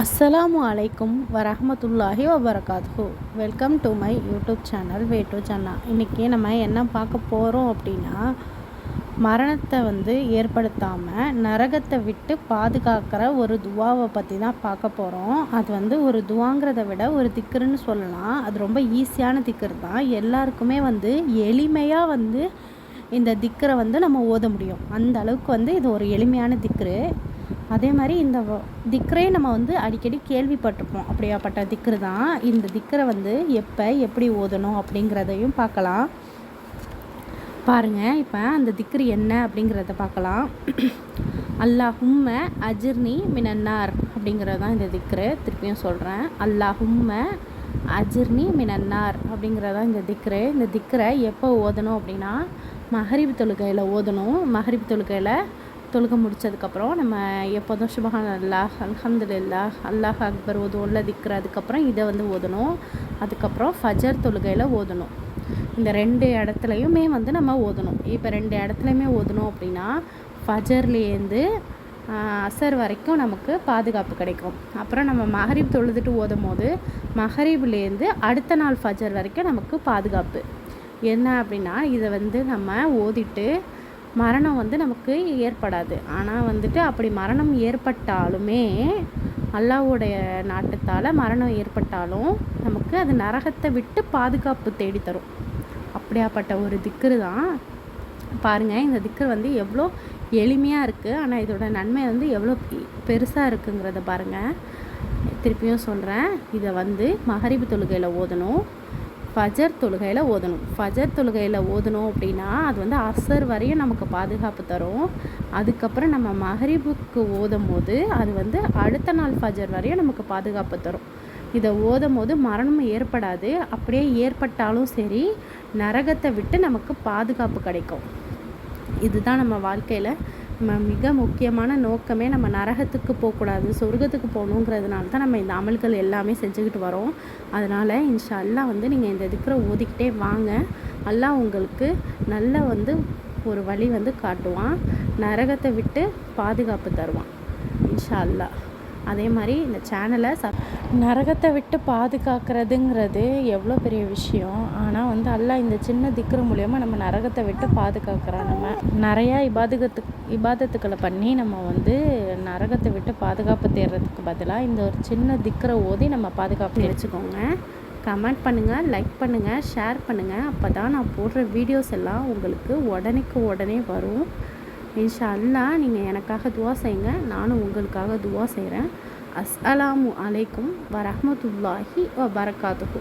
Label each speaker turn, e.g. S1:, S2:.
S1: அஸ்ஸலாமு அலைக்கும் வரஹ்மத்துல்லாஹி வபரகாத்துஹு. Welcome to my YouTube channel வேட்டு ஜன்னா. இன்றைக்கி நம்ம என்ன பார்க்க போகிறோம் அப்படின்னா, மரணத்தை ஏற்படுத்தாமல் நரகத்தை விட்டு பாதுகாக்கிற ஒரு துவாவை பற்றி தான் பார்க்க போகிறோம். அது ஒரு துவாங்கிறத விட ஒரு திக்ருன்னு சொல்லலாம். அது ரொம்ப ஈஸியான திக்ரு தான். எல்லாருக்குமே எளிமையாக இந்த திக்ரை நம்ம ஓத முடியும். அந்த அளவுக்கு இது ஒரு எளிமையான திக்ரு. அதே மாதிரி இந்த திக்ரே நம்ம அடிக்கடி கேள்விப்பட்டிருப்போம். அப்படியாப்பட்ட திக்ரு தான். இந்த திக்ரை எப்போ எப்படி ஓதணும் அப்படிங்கிறதையும் பார்க்கலாம். பாருங்கள், இப்போ அந்த திக்ரு என்ன அப்படிங்கிறத பார்க்கலாம். அல்லாஹும்ம அஜிர்னி மினன்னார் அப்படிங்கிறது தான் இந்த திக்ரு. திருப்பியும் சொல்கிறேன், அல்லாஹும்ம அஜிர்னி மினன்னார் அப்படிங்கிறது தான் இந்த திக்ரு. இந்த திக்ரை எப்போ ஓதணும் அப்படின்னா, மஹரிப் தொழுகையில் ஓதணும். மஹரிப் தொழுகையில் தொழுகை முடித்ததுக்கப்புறம் நம்ம எப்போதும் சுபஹான் அல்லாஹ், அல்ஹம்துலில்லாஹ், அல்லாஹ் அக்பர் ஓதுவோம்ல திக்ரு. அதுக்கப்புறம் இதை ஓதணும். அதுக்கப்புறம் ஃபஜர் தொழுகையில் ஓதணும். இந்த 2 இடத்துலையுமே நம்ம ஓதணும். இப்போ 2 இடத்துலையுமே ஓதணும் அப்படின்னா, ஃபஜர்லேருந்து அசர் வரைக்கும் நமக்கு பாதுகாப்பு கிடைக்கும். அப்புறம் நம்ம மஹரிப் தொழுதுட்டு ஓதும் போது மஹரிப்லேருந்து அடுத்த நாள் ஃபஜர் வரைக்கும் நமக்கு பாதுகாப்பு. என்ன அப்படின்னா, இதை நம்ம ஓதிட்டு மரணம் நமக்கு ஏற்படாது. ஆனால் அப்படி மரணம் ஏற்பட்டாலுமே, அல்லாஹ்வுடைய நாட்டத்தால் மரணம் ஏற்பட்டாலும் நமக்கு அது நரகத்தை விட்டு பாதுகாப்பு தேடித்தரும். அப்படியாப்பட்ட ஒரு திக்ரு தான். பாருங்கள், இந்த திக்ரு எவ்வளோ எளிமையாக இருக்குது. ஆனால் இதோட நன்மை எவ்வளோ பெருசாக இருக்குங்கிறத பாருங்கள். திருப்பியும் சொல்கிறேன், இதை மஹரிப் தொழுகையில் ஓதணும், ஃபஜர் தொழுகையில் ஓதணும். ஃபஜர் தொழுகையில் ஓதணும் அப்படின்னா அது அசர் வரையும் நமக்கு பாதுகாப்பு தரும். அதுக்கப்புறம் நம்ம மஹரிபுக்கு ஓதும் போது அது அடுத்த நாள் ஃபஜர் வரையும் நமக்கு பாதுகாப்பு தரும். இதை ஓதும் போது மரணம் ஏற்படாது. அப்படியே ஏற்பட்டாலும் சரி, நரகத்தை விட்டு நமக்கு பாதுகாப்பு கிடைக்கும். இதுதான் நம்ம வாழ்க்கையில் நம்ம மிக முக்கியமான நோக்கமே. நம்ம நரகத்துக்கு போகக்கூடாது, சொர்க்கத்துக்கு போகணுங்கிறதுனால தான் நம்ம இந்த அமல்கள் எல்லாமே செஞ்சுக்கிட்டு வரோம். அதனால் இன்ஷா அல்லாஹ் நீங்கள் இந்த திக்ரை ஓதிக்கிட்டே வாங்க. அல்லாஹ் உங்களுக்கு நல்ல ஒரு வழி காட்டுவான். நரகத்தை விட்டு பாதுகாப்பு தருவான் இன்ஷா அல்லாஹ். அதே மாதிரி இந்த சேனலை நரகத்தை விட்டு பாதுகாக்கிறதுங்கிறது எவ்வளோ பெரிய விஷயம். ஆனால் அல்லாஹ் இந்த சின்ன திக்ரு மூலயமா நம்ம நரகத்தை விட்டு பாதுகாக்கிறோம். நம்ம நிறையா இபாதத்துக்களை பண்ணி நம்ம நரகத்தை விட்டு பாதுகாப்பு தேடுறதுக்கு பதிலாக இந்த ஒரு சின்ன திக்ரை ஓதி நம்ம பாதுகாப்பு வச்சுக்கோங்க. கமெண்ட் பண்ணுங்கள், லைக் பண்ணுங்கள், ஷேர் பண்ணுங்கள். அப்போ தான் நான் போடுற வீடியோஸ் எல்லாம் உங்களுக்கு உடனே வரும். இன்ஷா அல்லாஹ். நீங்கள் எனக்காக துவா செய்யுங்க, நானும் உங்களுக்காக துவா செய்கிறேன். அஸ்ஸலாமு அலைக்கும் வரஹ்மத்துல்லாஹி வபரகாத்துஹு.